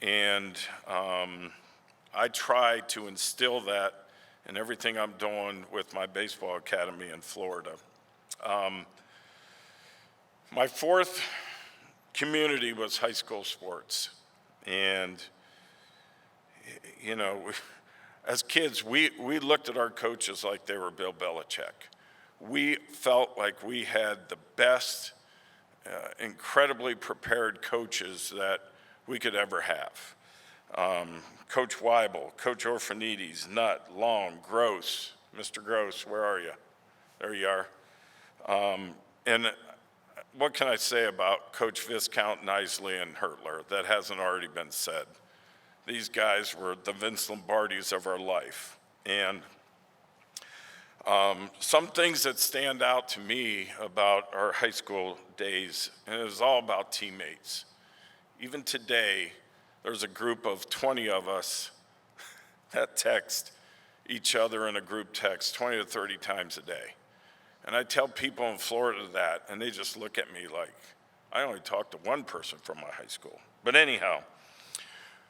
And I try to instill that in everything I'm doing with my baseball academy in Florida. My fourth community was high school sports. And, as kids, we looked at our coaches like they were Bill Belichick. We felt like we had the best, incredibly prepared coaches that we could ever have. Coach Weibel, Coach Orphanides, Nutt, Long, Gross. Mr. Gross, where are you? There you are. And what can I say about Coach Viscount, Nisley, and Hertler that hasn't already been said? these guys were the Vince Lombardis of our life. And some things that stand out to me about our high school days, and it was all about teammates. Even today, there's a group of 20 of us that text each other in a group text 20 to 30 times a day. And I tell people in Florida that, and they just look at me like, I only talked to one person from my high school. But anyhow,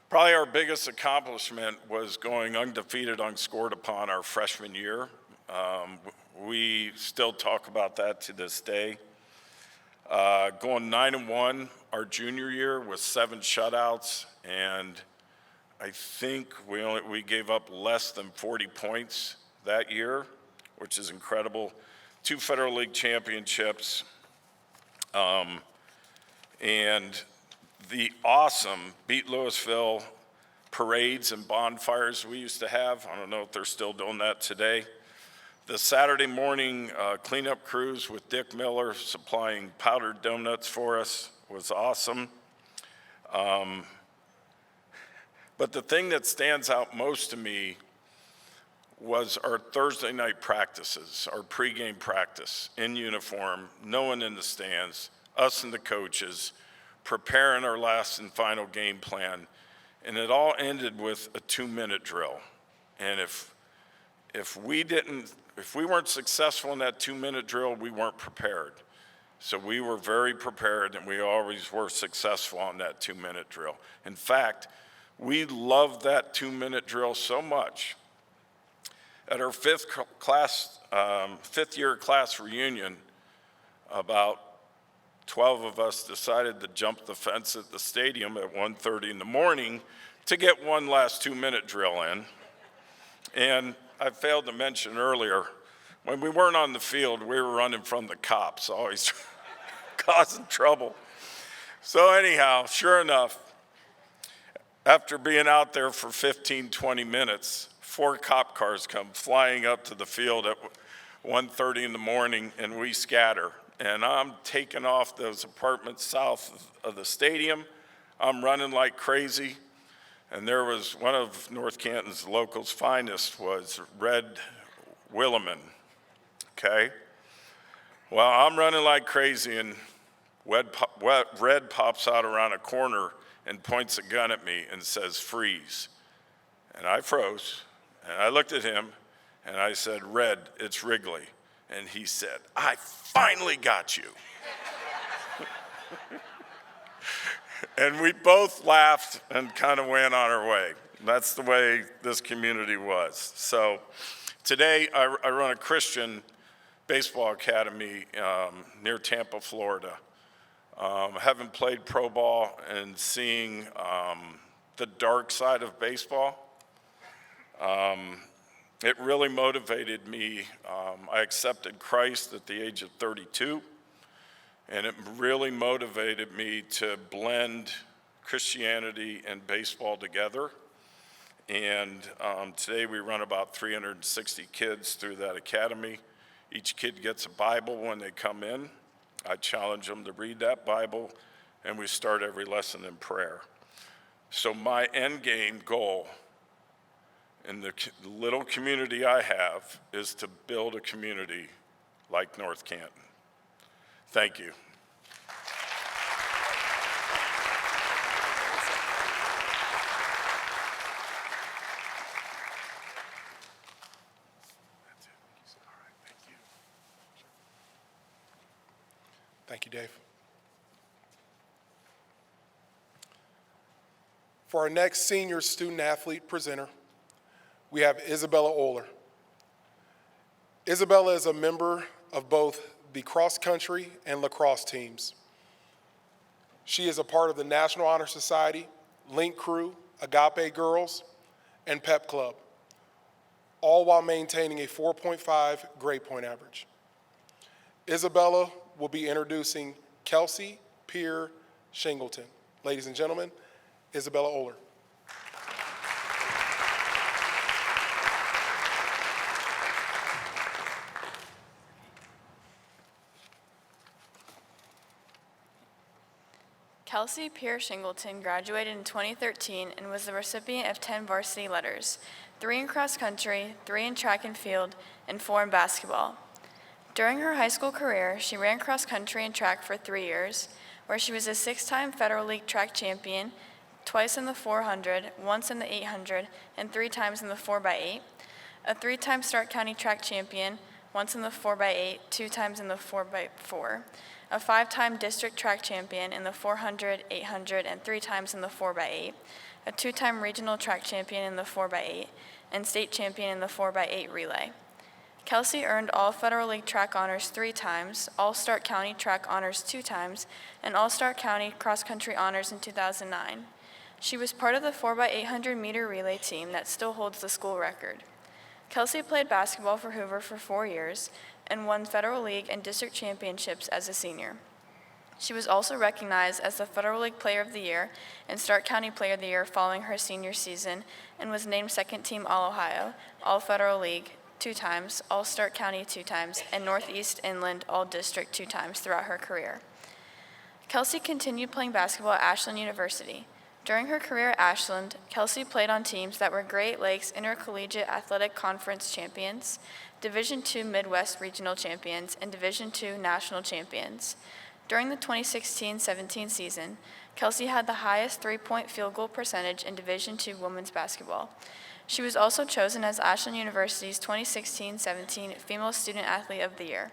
probably our biggest accomplishment was going undefeated unscored upon our freshman year. We still talk about that to this day. Going 9-1 our junior year with 7 shutouts, and I think we gave up less than 40 points that year, which is incredible. 2 Federal League championships, and the awesome Beat Louisville parades and bonfires we used to have. I don't know if they're still doing that today. The Saturday morning cleanup crews with Dick Miller supplying powdered donuts for us was awesome. But the thing that stands out most to me was our Thursday night practices, our pregame practice in uniform, no one in the stands, us and the coaches, preparing our last and final game plan. And it all ended with a 2-minute drill. And if we weren't successful in that 2-minute drill, we weren't prepared. So we were very prepared, and we always were successful on that 2-minute drill. In fact, we loved that 2-minute drill so much. At our fifth year class reunion, about 12 of us decided to jump the fence at the stadium at 1:30 in the morning to get one last 2-minute drill in. And I failed to mention earlier, when we weren't on the field, we were running from the cops, always causing trouble. So anyhow, sure enough, after being out there for 15, 20 minutes, 4 cop cars come flying up to the field at 1:30 in the morning, and we scatter. And I'm taking off those apartments south of the stadium. I'm running like crazy. And there was one of North Canton's locals' finest was Red Williman, okay? Well, I'm running like crazy, and Red pops out around a corner and points a gun at me and says, "Freeze." And I froze, and I looked at him, and I said, "Red, it's Wrigley." And he said, "I finally got you." And we both laughed and kind of went on our way. That's the way this community was. So today I run a Christian baseball academy near Tampa, Florida. Having played pro ball and seeing the dark side of baseball, it really motivated me. I accepted Christ at the age of 32, and it really motivated me to blend Christianity and baseball together. And today we run about 360 kids through that academy. Each kid gets a Bible when they come in. I challenge them to read that Bible, and we start every lesson in prayer. So my end game goal in the little community I have is to build a community like North Canton. Thank you. Thank you, Dave. For our next senior student athlete presenter, we have Isabella Oler. Isabella is a member of both the cross country and lacrosse teams. She is a part of the National Honor Society, Link Crew, Agape Girls, and Pep Club, all while maintaining a 4.5 grade point average. Isabella will be introducing Kelsey Pierre Shingleton. Ladies and gentlemen, Isabella Oler. Kelsey Pierre Shingleton graduated in 2013 and was the recipient of 10 varsity letters, 3 in cross country, 3 in track and field, and 4 in basketball. During her high school career, she ran cross country and track for 3 years, where she was a 6-time Federal League track champion, twice in the 400, once in the 800, and 3 times in the 4x8, a 3-time Stark County track champion, once in the 4x8, 2 times in the 4x4, a 5-time district track champion in the 400, 800, and 3 times in the 4x8, a 2-time regional track champion in the 4x8, and state champion in the 4x8 relay. Kelsey earned all Federal League track honors 3 times, all Stark County track honors 2 times, and all Stark County cross country honors in 2009. She was part of the 4x800 meter relay team that still holds the school record. Kelsey played basketball for Hoover for 4 years and won Federal League and district championships as a senior. She was also recognized as the Federal League Player of the Year and Stark County Player of the Year following her senior season and was named Second Team All-Ohio, All-Federal League 2 times, All-Stark County 2 times, and Northeast Inland All-District 2 times throughout her career. Kelsey continued playing basketball at Ashland University. During her career at Ashland, Kelsey played on teams that were Great Lakes Intercollegiate Athletic Conference champions, Division II Midwest Regional champions, and Division II National champions. During the 2016-17 season, Kelsey had the highest three-point field goal percentage in Division II women's basketball. She was also chosen as Ashland University's 2016-17 Female Student Athlete of the Year.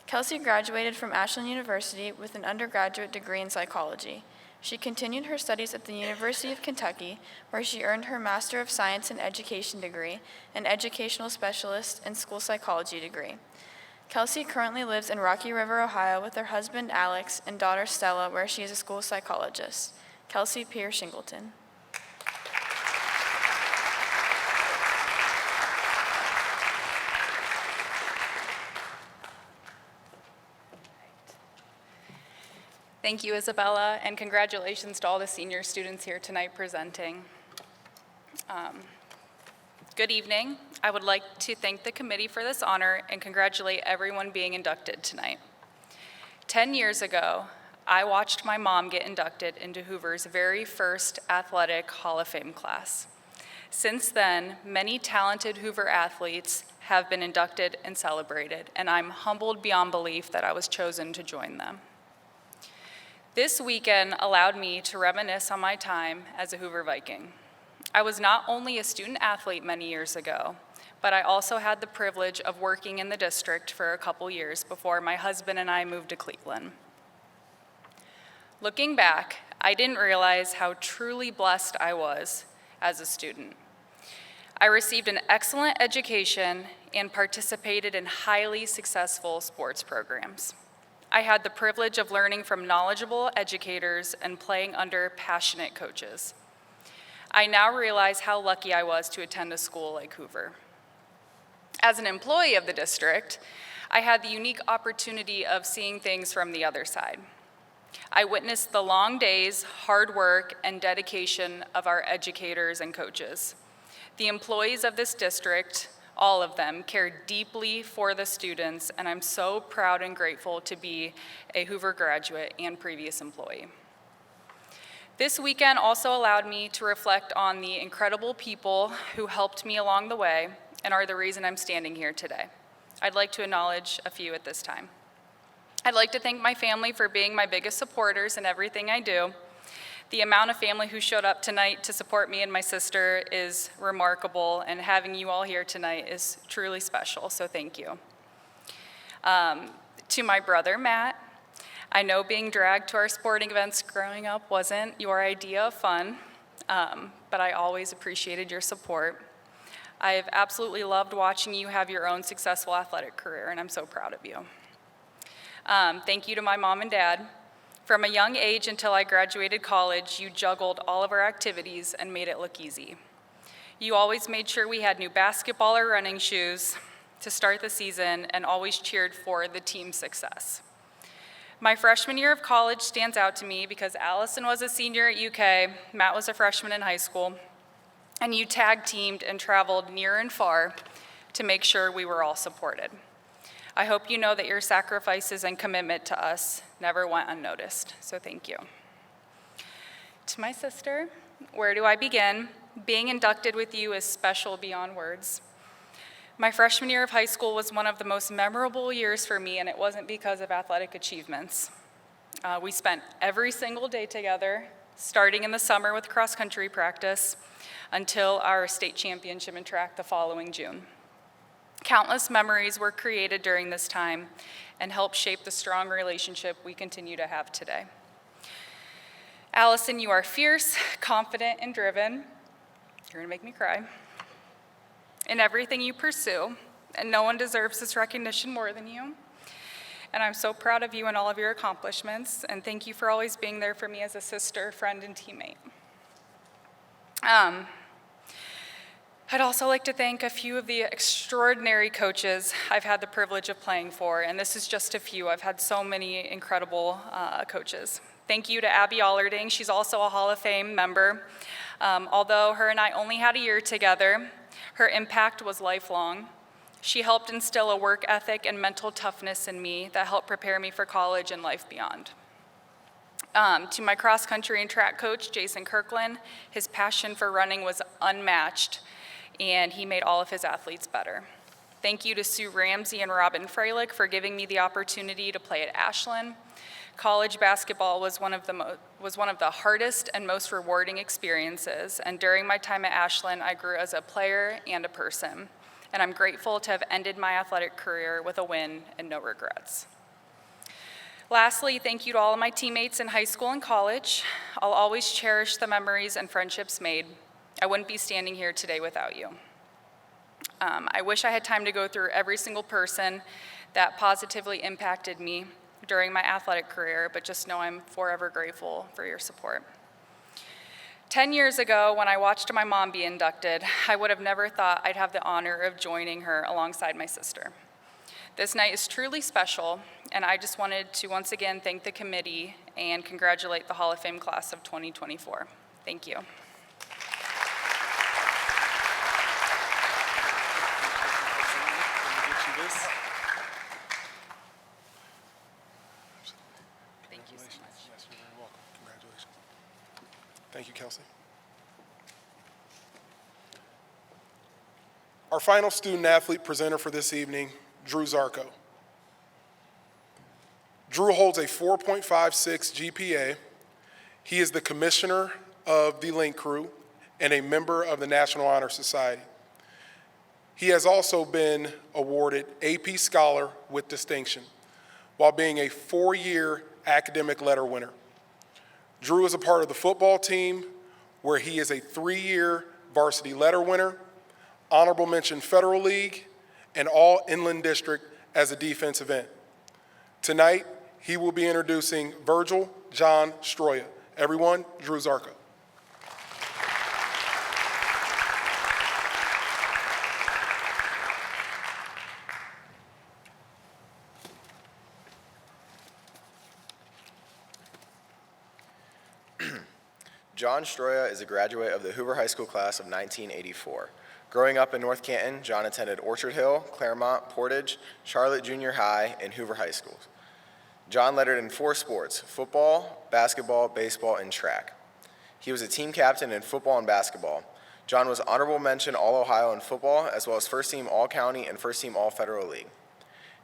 Kelsey graduated from Ashland University with an undergraduate degree in psychology. She continued her studies at the University of Kentucky, where she earned her Master of Science in Education degree, an Educational Specialist and School Psychology degree. Kelsey currently lives in Rocky River, Ohio with her husband Alex and daughter Stella, where she is a school psychologist. Kelsey Pierre Shingleton. Thank you, Isabella, and congratulations to all the senior students here tonight presenting. Good evening. I would like to thank the committee for this honor and congratulate everyone being inducted tonight. 10 years ago, I watched my mom get inducted into Hoover's very first Athletic Hall of Fame class. Since then, many talented Hoover athletes have been inducted and celebrated, and I'm humbled beyond belief that I was chosen to join them. This weekend allowed me to reminisce on my time as a Hoover Viking. I was not only a student athlete many years ago, but I also had the privilege of working in the district for a couple years before my husband and I moved to Cleveland. Looking back, I didn't realize how truly blessed I was as a student. I received an excellent education and participated in highly successful sports programs. I had the privilege of learning from knowledgeable educators and playing under passionate coaches. I now realize how lucky I was to attend a school like Hoover. As an employee of the district, I had the unique opportunity of seeing things from the other side. I witnessed the long days, hard work, and dedication of our educators and coaches. The employees of this district, all of them, care deeply for the students, and I'm so proud and grateful to be a Hoover graduate and previous employee. This weekend also allowed me to reflect on the incredible people who helped me along the way and are the reason I'm standing here today. I'd like to acknowledge a few at this time. I'd like to thank my family for being my biggest supporters in everything I do. The amount of family who showed up tonight to support me and my sister is remarkable, and having you all here tonight is truly special, so thank you. To my brother, Matt, I know being dragged to our sporting events growing up wasn't your idea of fun, but I always appreciated your support. I've absolutely loved watching you have your own successful athletic career, and I'm so proud of you. Thank you to my mom and dad. From a young age until I graduated college, you juggled all of our activities and made it look easy. You always made sure we had new basketball or running shoes to start the season and always cheered for the team's success. My freshman year of college stands out to me because Allison was a senior at UK, Matt was a freshman in high school, and you tag-teamed and traveled near and far to make sure we were all supported. I hope you know that your sacrifices and commitment to us never went unnoticed, so thank you. To my sister, where do I begin? Being inducted with you is special beyond words. My freshman year of high school was one of the most memorable years for me, and it wasn't because of athletic achievements. We spent every single day together, starting in the summer with cross-country practice until our state championship in track the following June. Countless memories were created during this time and helped shape the strong relationship we continue to have today. Allison, you are fierce, confident, and driven. You're gonna make me cry. In everything you pursue, and no one deserves this recognition more than you. And I'm so proud of you and all of your accomplishments, and thank you for always being there for me as a sister, friend, and teammate. I'd also like to thank a few of the extraordinary coaches I've had the privilege of playing for, and this is just a few. I've had so many incredible coaches. Thank you to Abby Allarding. She's also a Hall of Fame member. Although her and I only had a year together, her impact was lifelong. She helped instill a work ethic and mental toughness in me that helped prepare me for college and life beyond. To my cross-country and track coach, Jason Kirkland, his passion for running was unmatched, and he made all of his athletes better. Thank you to Sue Ramsey and Robin Freilich for giving me the opportunity to play at Ashland. College basketball was one of the hardest and most rewarding experiences, and during my time at Ashland, I grew as a player and a person, and I'm grateful to have ended my athletic career with a win and no regrets. Lastly, thank you to all of my teammates in high school and college. I'll always cherish the memories and friendships made. I wouldn't be standing here today without you. I wish I had time to go through every single person that positively impacted me during my athletic career, but just know I'm forever grateful for your support. 10 years ago, when I watched my mom be inducted, I would have never thought I'd have the honor of joining her alongside my sister. This night is truly special, and I just wanted to once again thank the committee and congratulate the Hall of Fame class of 2024. Thank you. Thank you so much. Yes, you're very welcome. Congratulations. Thank you, Kelsey. Our final student athlete presenter for this evening, Drew Zarko. Drew holds a 4.56 GPA. He is the commissioner of the Link Crew and a member of the National Honor Society. He has also been awarded AP Scholar with distinction while being a 4-year academic letter winner. Drew is a part of the football team where he is a 3-year varsity letter winner, honorable mention Federal League, and all Inland District as a defensive end. Tonight, he will be introducing Virgil John Stroya. Everyone, Drew Zarko. John Stroya is a graduate of the Hoover High School class of 1984. Growing up in North Canton, John attended Orchard Hill, Claremont, Portage, Charlotte Junior High, and Hoover High Schools. John lettered in 4 sports: football, basketball, baseball, and track. He was a team captain in football and basketball. John was honorable mention All-Ohio in football, as well as first team All-County and first team All-Federal League.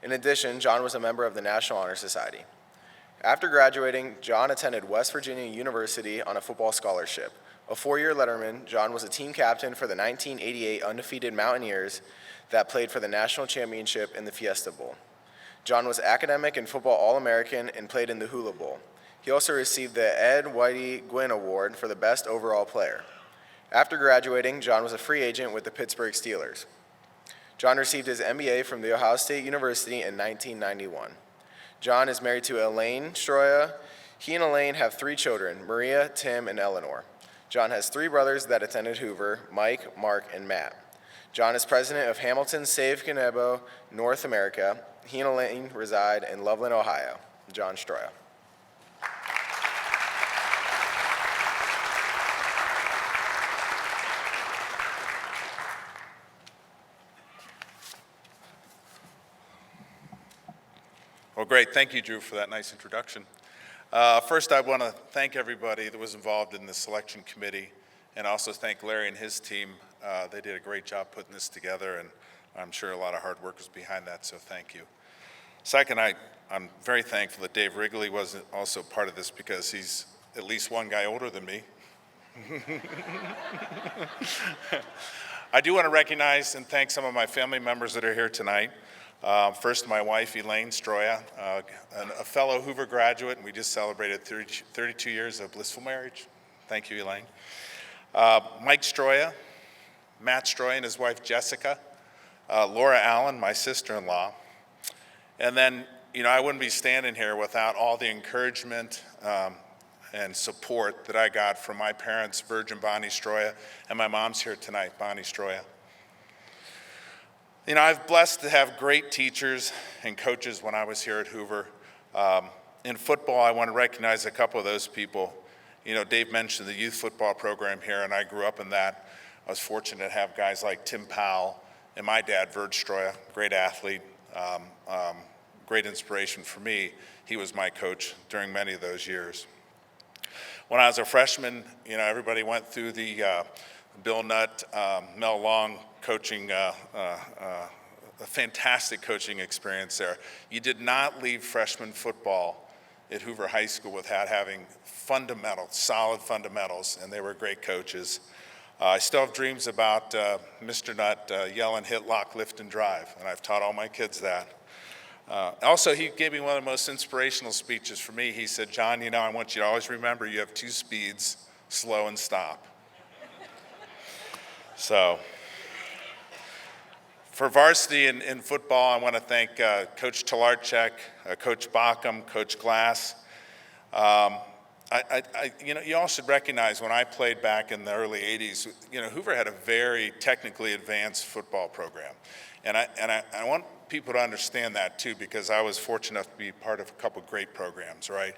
In addition, John was a member of the National Honor Society. After graduating, John attended West Virginia University on a football scholarship. A 4-year letterman, John was a team captain for the 1988 undefeated Mountaineers that played for the national championship in the Fiesta Bowl. John was academic and football All-American and played in the Hula Bowl. He also received the Ed Whitey Gwynn Award for the best overall player. After graduating, John was a free agent with the Pittsburgh Steelers. John received his MBA from The Ohio State University in 1991. John is married to Elaine Stroya. He and Elaine have 3 children, Maria, Tim, and Eleanor. John has 3 brothers that attended Hoover, Mike, Mark, and Matt. John is president of Hamilton Save Canebo North America. He and Elaine reside in Loveland, Ohio. John Stroya. Well, great. Thank you, Drew, for that nice introduction. First, I want to thank everybody that was involved in the selection committee, and also thank Larry and his team. They did a great job putting this together, and I'm sure a lot of hard work was behind that, so thank you. Second, I'm very thankful that Dave Wrigley was also part of this because he's at least one guy older than me. I do want to recognize and thank some of my family members that are here tonight. First, my wife, Elaine Stroya, a fellow Hoover graduate, and we just celebrated 32 years of blissful marriage. Thank you, Elaine. Mike Stroya, Matt Stroya and his wife, Jessica, Laura Allen, my sister-in-law. And then, you know, I wouldn't be standing here without all the encouragement and support that I got from my parents, Virgin Bonnie Stroya, and my mom's here tonight, Bonnie Stroya. You know, I've blessed to have great teachers and coaches when I was here at Hoover. In football, I want to recognize a couple of those people. You know, Dave mentioned the youth football program here, and I grew up in that. I was fortunate to have guys like Tim Powell and my dad, Virg Stroya, great athlete, great inspiration for me. He was my coach during many of those years. When I was a freshman, you know, everybody went through the Bill Nutt, Mel Long coaching, a fantastic coaching experience there. You did not leave freshman football at Hoover High School without having fundamentals, solid fundamentals, and they were great coaches. I still have dreams about Mr. Nutt yelling, hit, lock, lift, and drive, and I've taught all my kids that. Also, he gave me one of the most inspirational speeches for me. He said, John, you know, I want you to always remember you have two speeds, slow and stop. So, for varsity in football, I want to thank Coach Talarchek, Coach Bockham, Coach Glass. You know, you all should recognize when I played back in the early 80s, you know, Hoover had a very technically advanced football program. And I want people to understand that too, because I was fortunate enough to be part of a couple great programs, right?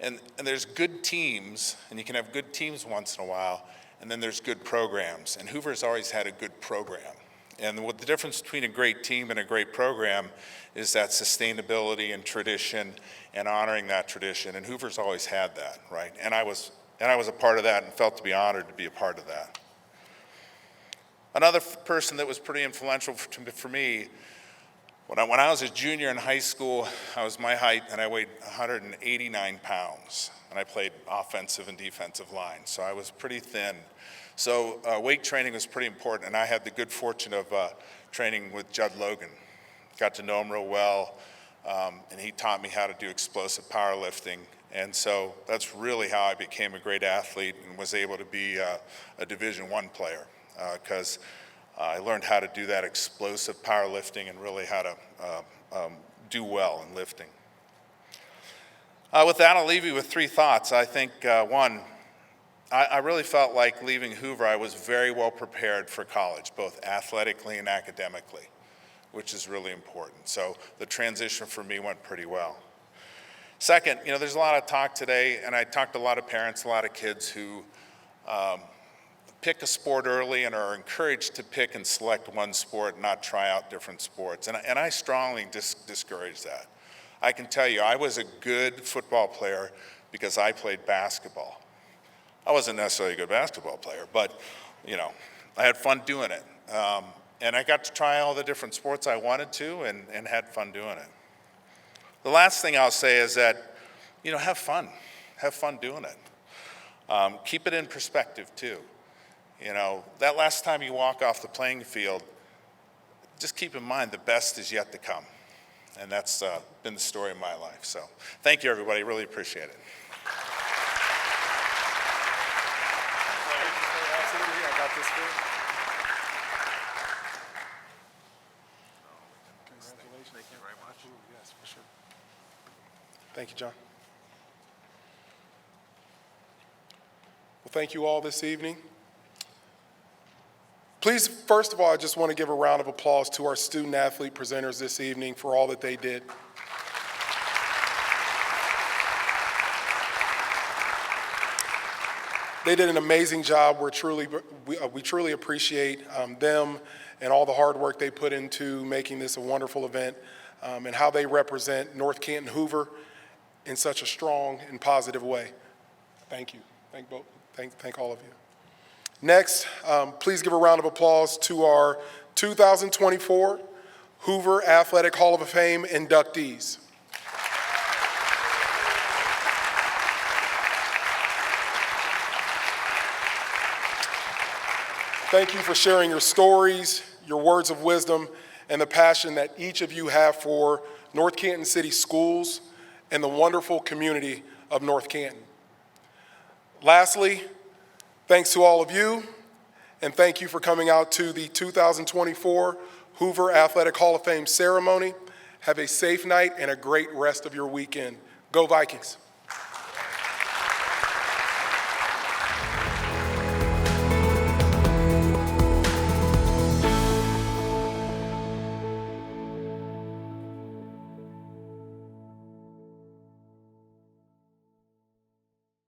And there's good teams, and you can have good teams once in a while, and then there's good programs. And Hoover's always had a good program. And what the difference between a great team and a great program is that sustainability and tradition and honoring that tradition. And Hoover's always had that, right? And I was a part of that and felt to be honored to be a part of that. Another person that was pretty influential for me, when I was a junior in high school, I was my height and I weighed 189 pounds. And I played offensive and defensive line, so I was pretty thin. So weight training was pretty important, and I had the good fortune of training with Judd Logan. Got to know him real well, and he taught me how to do explosive powerlifting. And so that's really how I became a great athlete and was able to be a Division I player, because I learned how to do that explosive powerlifting and really how to do well in lifting. With that, I'll leave you with three thoughts. I think, one, I really felt like leaving Hoover, I was very well prepared for college, both athletically and academically, which is really important. So the transition for me went pretty well. Second, you know, there's a lot of talk today, and I talked to a lot of parents, a lot of kids who pick a sport early and are encouraged to pick and select one sport, not try out different sports. And I strongly discourage that. I can tell you, I was a good football player because I played basketball. I wasn't necessarily a good basketball player, but, you know, I had fun doing it. And I got to try all the different sports I wanted to and had fun doing it. The last thing I'll say is that, you know, have fun. Have fun doing it. Keep it in perspective, too. You know, that last time you walk off the playing field, just keep in mind the best is yet to come. And that's been the story of my life. So thank you, everybody. Really appreciate it. Absolutely, I got this for you. Congratulations. Thank you very much. Yes, for sure. Thank you, John. Well, thank you all this evening. Please, first of all, I just want to give a round of applause to our student athlete presenters this evening for all that they did. They did an amazing job. We truly appreciate them and all the hard work they put into making this a wonderful event, and how they represent North Canton Hoover in such a strong and positive way. Thank you. Thank all of you. Next, please give a round of applause to our 2024 Hoover Athletic Hall of Fame inductees. Thank you for sharing your stories, your words of wisdom, and the passion that each of you have for North Canton City Schools and the wonderful community of North Canton. Lastly, thanks to all of you, and thank you for coming out to the 2024 Hoover Athletic Hall of Fame ceremony. Have a safe night and a great rest of your weekend. Go Vikings.